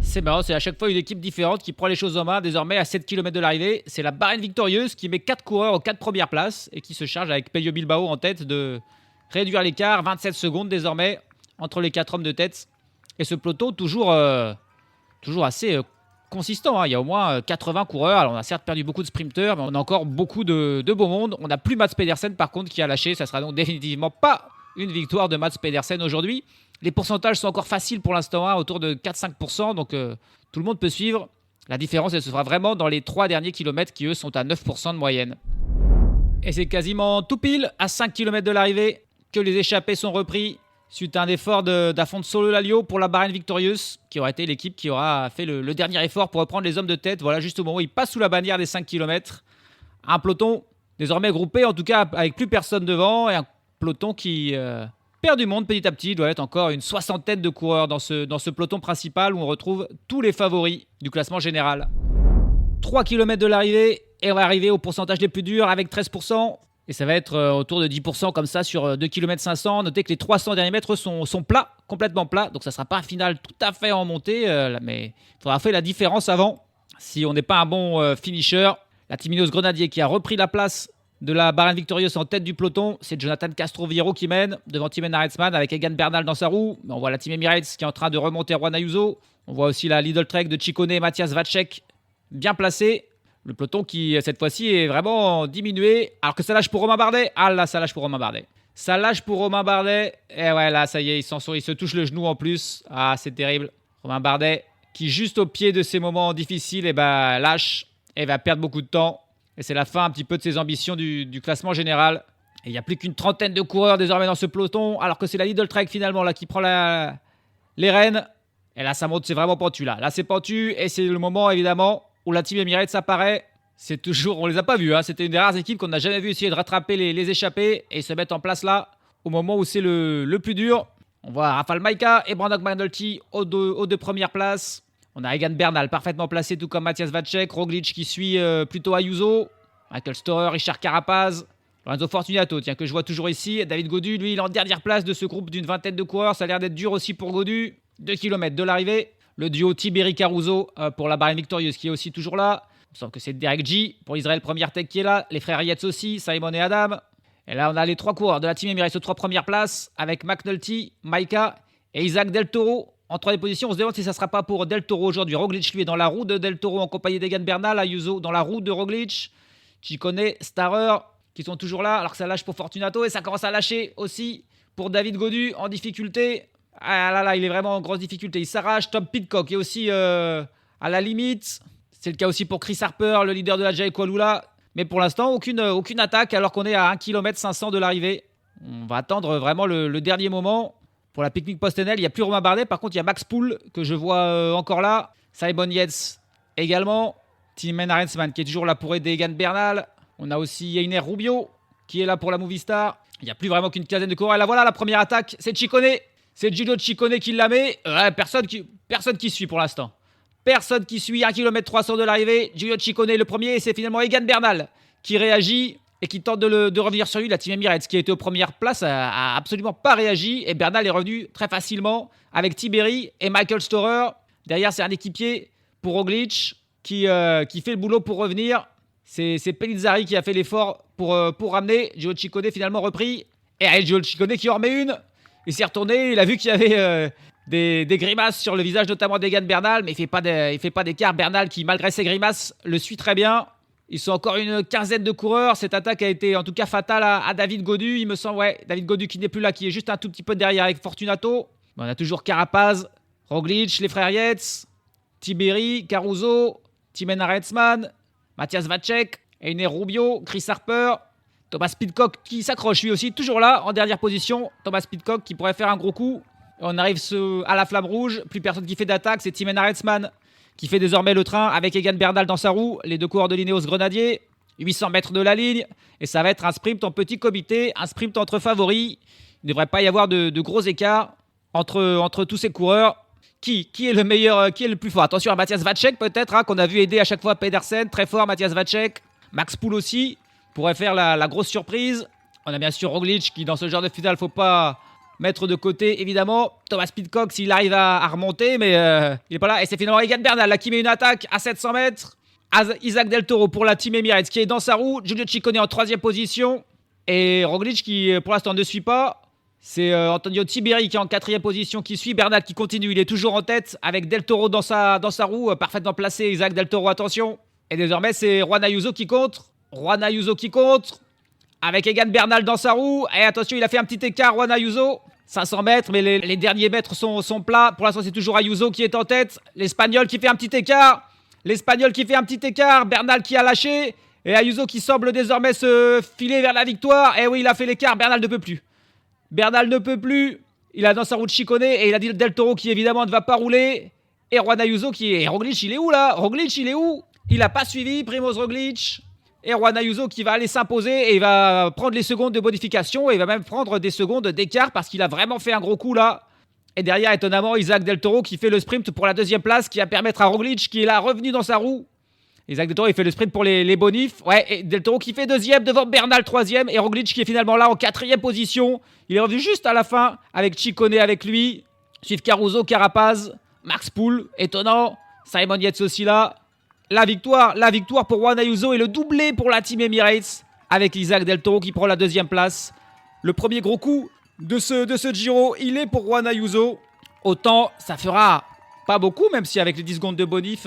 C'est marrant, c'est à chaque fois une équipe différente qui prend les choses en main. Désormais, à 7 km de l'arrivée, c'est la Bahreïn victorieuse qui met 4 coureurs aux 4 premières places et qui se charge avec Pello Bilbao en tête de réduire l'écart. 27 secondes désormais entre les 4 hommes de tête. Et ce peloton toujours assez consistant. Il y a au moins 80 coureurs. Alors on a certes perdu beaucoup de sprinteurs, mais on a encore beaucoup de beau monde. On n'a plus Mats Pedersen par contre qui a lâché. Ça sera donc définitivement pas une victoire de Mats Pedersen aujourd'hui. Les pourcentages sont encore faciles pour l'instant, autour de 4-5%. Donc tout le monde peut suivre. La différence, elle se fera vraiment dans les 3 derniers kilomètres qui eux sont à 9% de moyenne. Et c'est quasiment tout pile à 5 km de l'arrivée que les échappés sont repris. Suite à un effort d'Afonso Lalio pour la Bahreïn victorieuse, qui aura été l'équipe qui aura fait le dernier effort pour reprendre les hommes de tête. Voilà, juste au moment où il passe sous la bannière des 5 km. Un peloton désormais groupé, en tout cas avec plus personne devant, et un peloton qui perd du monde petit à petit. Il doit être encore une 60aine de coureurs dans ce peloton principal où on retrouve tous les favoris du classement général. 3 km de l'arrivée, et on va arriver au pourcentage les plus durs avec 13%. Et ça va être autour de 10% comme ça sur 2 km 500. Notez que les 300 derniers mètres sont plats, complètement plats. Donc ça ne sera pas un final tout à fait en montée. Mais il faudra faire la différence avant. Si on n'est pas un bon finisher, la team Ineos Grenadier qui a repris la place de la Bahreïn victorieuse en tête du peloton. C'est Jonathan Castroviejo qui mène devant Tim Arensman avec Egan Bernal dans sa roue. On voit la team Emirates qui est en train de remonter Juan Ayuso. On voit aussi la Lidl Trek de Ciccone et Matthias Vacek bien placés. Le peloton qui, cette fois-ci, est vraiment diminué. Alors que ça lâche pour Romain Bardet. Ah là, ça lâche pour Romain Bardet. Ça lâche pour Romain Bardet. Et ouais, là, ça y est, il se touche le genou en plus. Ah, c'est terrible. Romain Bardet, qui juste au pied de ces moments difficiles, lâche et va perdre beaucoup de temps. Et c'est la fin un petit peu de ses ambitions du classement général. Et il n'y a plus qu'une trentaine de coureurs désormais dans ce peloton. Alors que c'est la Lidl Trek finalement là, qui prend les rênes. Et là, ça monte, c'est vraiment pentu là. Là, c'est pentu et c'est le moment évidemment où la team Emirates apparaît. C'est toujours, on les a pas vus, c'était une des rares équipes qu'on n'a jamais vu essayer de rattraper les échappés et se mettre en place là au moment où c'est le plus dur. On voit Rafał Majka et Brandon McNulty aux deux premières places. On a Egan Bernal parfaitement placé, tout comme Matthias Vacek, Roglic qui suit plutôt Ayuso, Michael Storer, Richard Carapaz, Lorenzo Fortunato, que je vois toujours ici. David Gaudu, lui, il est en dernière place de ce groupe d'une vingtaine de coureurs. Ça a l'air d'être dur aussi pour Gaudu. 2 km de l'arrivée. Le duo Tiberi-Caruso pour la Bahreïn Victorieuse qui est aussi toujours là. Il me semble que c'est Derek G pour Israël Première Tech qui est là. Les frères Yates aussi, Simon et Adam. Et là, on a les 3 coureurs de la Team Emirates aux 3 premières places avec McNulty, Maika et Isaac Del Toro en 3e position. On se demande si ça ne sera pas pour Del Toro aujourd'hui. Roglic, lui, est dans la roue de Del Toro en compagnie d'Egan Bernal. Ayuso dans la roue de Roglic. Ciccone, Starrer qui sont toujours là alors que ça lâche pour Fortunato. Et ça commence à lâcher aussi pour David Gaudu en difficulté. Ah là là, il est vraiment en grosse difficulté. Il s'arrache. Tom Pidcock est aussi à la limite. C'est le cas aussi pour Chris Harper, le leader de la Jaico Alula. Mais pour l'instant, aucune attaque alors qu'on est à 1 km 500 de l'arrivée. On va attendre vraiment le dernier moment. Pour la pique-nique post-NL, il n'y a plus Romain Bardet. Par contre, il y a Max Poole que je vois encore là. Simon Yates également. Tillmann Arensman qui est toujours là pour aider Egan Bernal. On a aussi Einer Rubio qui est là pour la Movistar. Il n'y a plus vraiment qu'une quinzaine de coureurs. Et là, voilà la première attaque. C'est Ciccone. C'est Giulio Ciccone qui la met. Personne qui suit pour l'instant. Personne qui suit. 1 km 300 de l'arrivée. Giulio Ciccone le premier. Et c'est finalement Egan Bernal qui réagit et qui tente de revenir sur lui. La Team Emirates qui a été aux premières places a absolument pas réagi. Et Bernal est revenu très facilement avec Tiberi et Michael Storer. Derrière, c'est un équipier pour Roglic qui fait le boulot pour revenir. C'est Pellizzari qui a fait l'effort pour ramener. Giulio Ciccone finalement repris. Et Giulio Ciccone qui en remet une. Il s'est retourné. Il a vu qu'il y avait des grimaces sur le visage notamment d'Egan Bernal. Mais il fait pas d'écart. Bernal qui, malgré ses grimaces, le suit très bien. Ils sont encore une quinzaine de coureurs. Cette attaque a été en tout cas fatale à David Gaudu. Il me semble, ouais, David Gaudu qui n'est plus là, qui est juste un tout petit peu derrière avec Fortunato. On a toujours Carapaz, Roglic, les frères Yates, Tiberi, Caruso, Tillmann Arensman, Matthias Vacek, Einer Rubio, Chris Harper, Thomas Pidcock qui s'accroche lui aussi, toujours là en dernière position. Thomas Pidcock qui pourrait faire un gros coup. On arrive à la flamme rouge. Plus personne qui fait d'attaque, c'est Tillmann Arensman qui fait désormais le train avec Egan Bernal dans sa roue, les 2 coureurs de l'Ineos Grenadier, 800 mètres de la ligne, et ça va être un sprint en petit comité, un sprint entre favoris. Il ne devrait pas y avoir de gros écarts entre tous ces coureurs. Qui est le meilleur, qui est le plus fort? Attention à Matthias Vacek peut-être, qu'on a vu aider à chaque fois Pedersen, très fort Matthias Vacek. Max Poole aussi, pourrait faire la grosse surprise. On a bien sûr Roglic qui dans ce genre de finale, faut pas mettre de côté évidemment. Thomas Pidcock s'il arrive à remonter, mais il n'est pas là. Et c'est finalement Egan Bernal là, qui met une attaque à 700 mètres. Isaac Del Toro pour la Team Emirates qui est dans sa roue. Giulio Ciccone en 3e position. Et Roglic qui pour l'instant ne suit pas. C'est Antonio Tiberi qui est en 4e position qui suit. Bernal qui continue, il est toujours en tête avec Del Toro dans sa roue. Parfaitement placé, Isaac Del Toro, attention. Et désormais c'est Juan Ayuso qui contre. Avec Egan Bernal dans sa roue. Et attention, il a fait un petit écart, Juan Ayuso. 500 mètres, mais les derniers mètres sont plats. Pour l'instant, c'est toujours Ayuso qui est en tête. L'Espagnol qui fait un petit écart. Bernal qui a lâché. Et Ayuso qui semble désormais se filer vers la victoire. Et oui, il a fait l'écart. Bernal ne peut plus. Il a dans sa roue de Ciccone. Et il a dit Del Toro qui, évidemment, ne va pas rouler. Et Juan Ayuso qui est... Et Roglic, il est où, là? Il n'a pas suivi Primoz Roglic. Et Juan Ayuso qui va aller s'imposer et il va prendre les secondes de bonification et il va même prendre des secondes d'écart parce qu'il a vraiment fait un gros coup là. Et derrière, étonnamment, Isaac Del Toro qui fait le sprint pour la 2e place qui va permettre à Roglic qui est là revenu dans sa roue. Isaac Del Toro, il fait le sprint pour les bonifs. Ouais, et Del Toro qui fait 2e devant Bernal 3e et Roglic qui est finalement là en 4e position. Il est revenu juste à la fin avec Ciccone avec lui. Suivent Caruso, Carapaz, Max Poole, étonnant. Simon Yates aussi là. La victoire pour Juan Ayuso et le doublé pour la Team Emirates avec Isaac Del Toro qui prend la 2e place. Le premier gros coup de ce Giro, il est pour Juan Ayuso. Autant ça fera pas beaucoup, même si avec les 10 secondes de bonif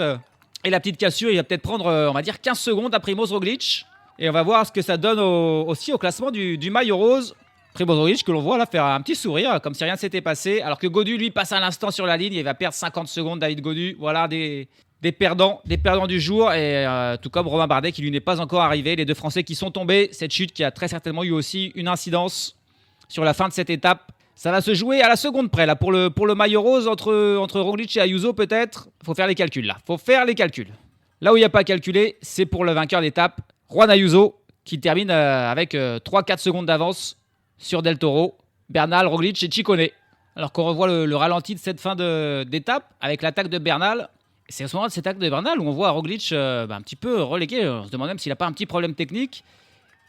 et la petite cassure, il va peut-être prendre, on va dire, 15 secondes à Primoz Roglic. Et on va voir ce que ça donne aussi au classement du maillot rose. Primoz Roglic que l'on voit là faire un petit sourire, comme si rien ne s'était passé. Alors que Gaudu, lui, passe à l'instant sur la ligne et il va perdre 50 secondes, David Gaudu. Voilà des perdants du jour. Et tout comme Romain Bardet qui lui n'est pas encore arrivé. Les 2 Français qui sont tombés. Cette chute qui a très certainement eu aussi une incidence sur la fin de cette étape. Ça va se jouer à la seconde près là pour le maillot rose entre Roglic et Ayuso peut-être. Faut faire les calculs là. Là où il n'y a pas à calculer, c'est pour le vainqueur d'étape, Juan Ayuso, qui termine avec 3-4 secondes d'avance sur Del Toro, Bernal, Roglic et Ciccone. Alors qu'on revoit le ralenti de cette fin d'étape avec l'attaque de Bernal. C'est à ce moment de cette attaque de Bernal où on voit Roglic un petit peu relégué. On se demande même s'il n'a pas un petit problème technique.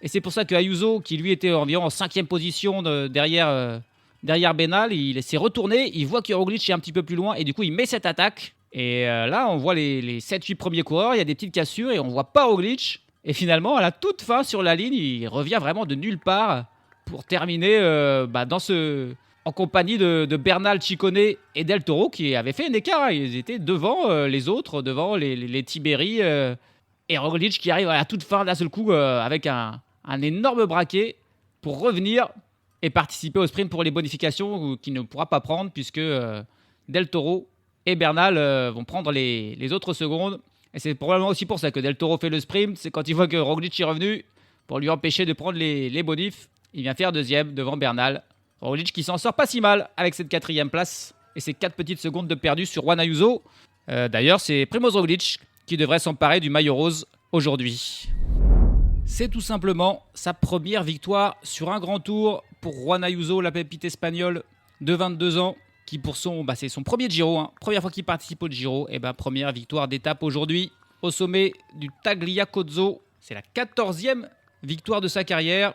Et c'est pour ça que Ayuso, qui lui était environ en 5e position derrière derrière Bernal, il s'est retourné, il voit que Roglic est un petit peu plus loin et du coup il met cette attaque. Et là on voit les 7-8 premiers coureurs, il y a des petites cassures et on voit pas Roglic. Et finalement à la toute fin sur la ligne, il revient vraiment de nulle part pour terminer en compagnie de Bernal, Ciccone et Del Toro qui avaient fait un écart. Ils étaient devant les autres, devant les Tiberi et Roglic qui arrive à la toute fin d'un seul coup avec un énorme braquet pour revenir et participer au sprint pour les bonifications qu'il ne pourra pas prendre puisque Del Toro et Bernal vont prendre les autres secondes. Et c'est probablement aussi pour ça que Del Toro fait le sprint. C'est quand il voit que Roglic est revenu pour lui empêcher de prendre les bonifs. Il vient faire deuxième devant Bernal. Roglic qui s'en sort pas si mal avec cette 4e place et ses 4 petites secondes de perdu sur Juan Ayuso. D'ailleurs, c'est Primož Roglic qui devrait s'emparer du maillot rose aujourd'hui. C'est tout simplement sa première victoire sur un grand tour pour Juan Ayuso, la pépite espagnole de 22 ans, qui pour c'est son premier Giro, première fois qu'il participe au Giro, et première victoire d'étape aujourd'hui au sommet du Tagliacozzo. C'est la 14e victoire de sa carrière.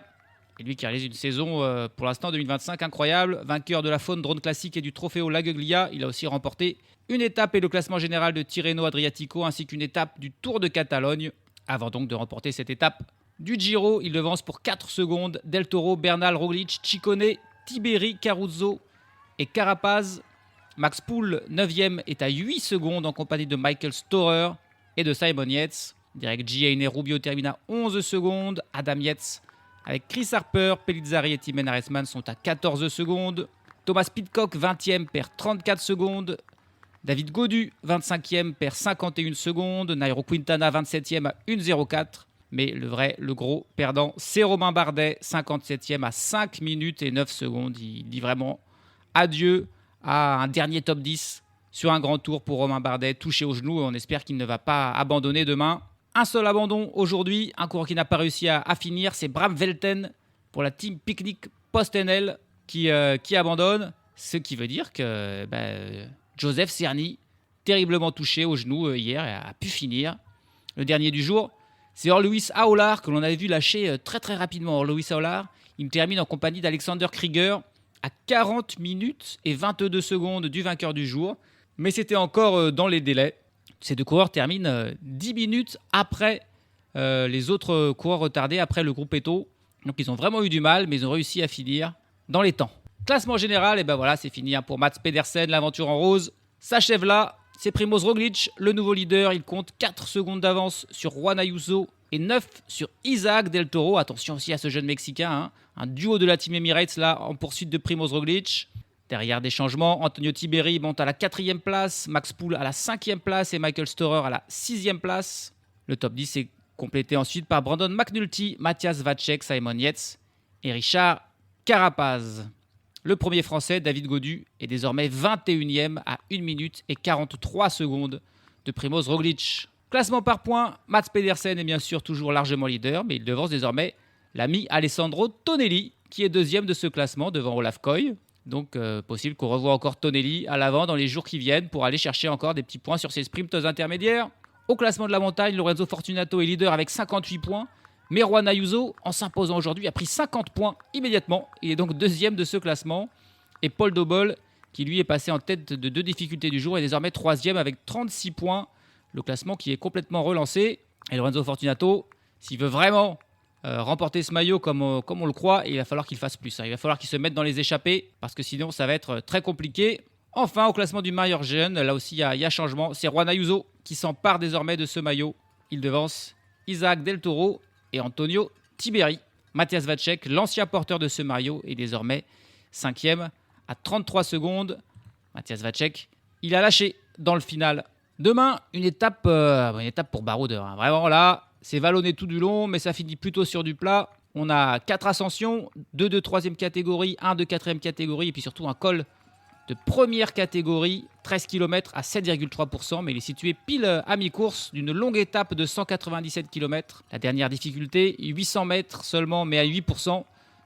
Et lui qui réalise une saison pour l'instant 2025 incroyable, vainqueur de la Faune Drone Classique et du Trofeo Laguglia. Il a aussi remporté une étape et le classement général de Tirreno Adriatico ainsi qu'une étape du Tour de Catalogne. Avant donc de remporter cette étape du Giro, il devance pour 4 secondes Del Toro, Bernal, Roglic, Ciccone, Tiberi, Caruso et Carapaz. Max Poole, 9e, est à 8 secondes en compagnie de Michael Storer et de Simon Yates. Direct Gihane Rubio termine à 11 secondes. Adam Yates avec Chris Harper, Pellizzari et Tim Arensman sont à 14 secondes. Thomas Pidcock, 20e, perd 34 secondes. David Gaudu, 25e, perd 51 secondes. Nairo Quintana, 27e, à 1,04. Mais le gros perdant, c'est Romain Bardet, 57e, à 5 minutes et 9 secondes. Il dit vraiment adieu à un dernier top 10 sur un grand tour pour Romain Bardet, touché au genou. On espère qu'il ne va pas abandonner demain. Un seul abandon aujourd'hui, un coureur qui n'a pas réussi à finir, c'est Bram Velten pour la Team Picnic Post-NL qui abandonne. Ce qui veut dire que Joseph Cerny, terriblement touché au genou hier, a pu finir. Le dernier du jour, c'est Orluis Aolar que l'on avait vu lâcher très très rapidement. Orluis Aolar, il termine en compagnie d'Alexander Krieger à 40 minutes et 22 secondes du vainqueur du jour. Mais c'était encore dans les délais. Ces deux coureurs terminent 10 minutes après les autres coureurs retardés, après le groupe Eto. Donc ils ont vraiment eu du mal, mais ils ont réussi à finir dans les temps. Classement général, c'est fini pour Mats Pedersen, l'aventure en rose s'achève là. C'est Primož Roglic, le nouveau leader. Il compte 4 secondes d'avance sur Juan Ayuso et 9 sur Isaac Del Toro. Attention aussi à ce jeune Mexicain, un duo de la Team Emirates là en poursuite de Primož Roglic. Derrière des changements, Antonio Tiberi monte à la 4e place, Max Poole à la 5e place et Michael Storer à la 6e place. Le top 10 est complété ensuite par Brandon McNulty, Matthias Vacek, Simon Yates et Richard Carapaz. Le premier français, David Gaudu, est désormais 21e à 1 minute et 43 secondes de Primož Roglic. Classement par points, Mats Pedersen est bien sûr toujours largement leader, mais il devance désormais l'ami Alessandro Tonelli, qui est 2e de ce classement devant Olaf Koy. Donc possible qu'on revoie encore Tonelli à l'avant dans les jours qui viennent pour aller chercher encore des petits points sur ses sprints intermédiaires. Au classement de la montagne, Lorenzo Fortunato est leader avec 58 points. Mais Juan Ayuso, en s'imposant aujourd'hui, a pris 50 points immédiatement. Il est donc 2e de ce classement. Et Paul Dobol, qui lui est passé en tête de 2 difficultés du jour, est désormais 3e avec 36 points. Le classement qui est complètement relancé. Et Lorenzo Fortunato, s'il veut vraiment remporter ce maillot comme on le croit, il va falloir qu'il fasse plus. Il va falloir qu'il se mette dans les échappées, parce que sinon ça va être très compliqué. Enfin, au classement du meilleur jeune, là aussi il y a changement. C'est Juan Ayuso qui s'empare désormais de ce maillot. Il devance Isaac Del Toro et Antonio Tiberi. Matthias Vacek, l'ancien porteur de ce maillot, est désormais 5e à 33 secondes. Matthias Vacek, il a lâché dans le final. Demain, une étape pour baroudeur. Vraiment là, c'est vallonné tout du long, mais ça finit plutôt sur du plat. On a 4 ascensions, 2 de 3e catégorie, 1 de 4e catégorie, et puis surtout un col de première catégorie, 13 km à 7,3%, mais il est situé pile à mi-course d'une longue étape de 197 km. La dernière difficulté, 800 mètres seulement, mais à 8%,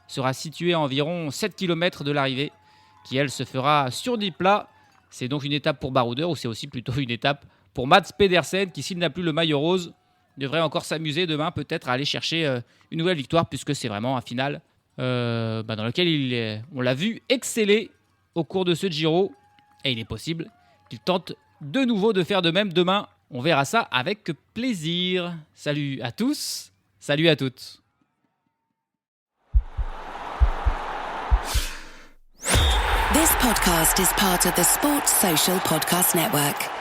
sera située à environ 7 km de l'arrivée, qui elle se fera sur du plat. C'est donc une étape pour baroudeur, ou c'est aussi plutôt une étape pour Mats Pedersen, qui s'il n'a plus le maillot rose, devrait encore s'amuser demain peut-être à aller chercher une nouvelle victoire, puisque c'est vraiment un final dans lequel on l'a vu exceller au cours de ce Giro. Et il est possible qu'il tente de nouveau de faire de même demain. On verra ça avec plaisir. Salut à tous, salut à toutes. This podcast is part of the Sports Social Podcast Network.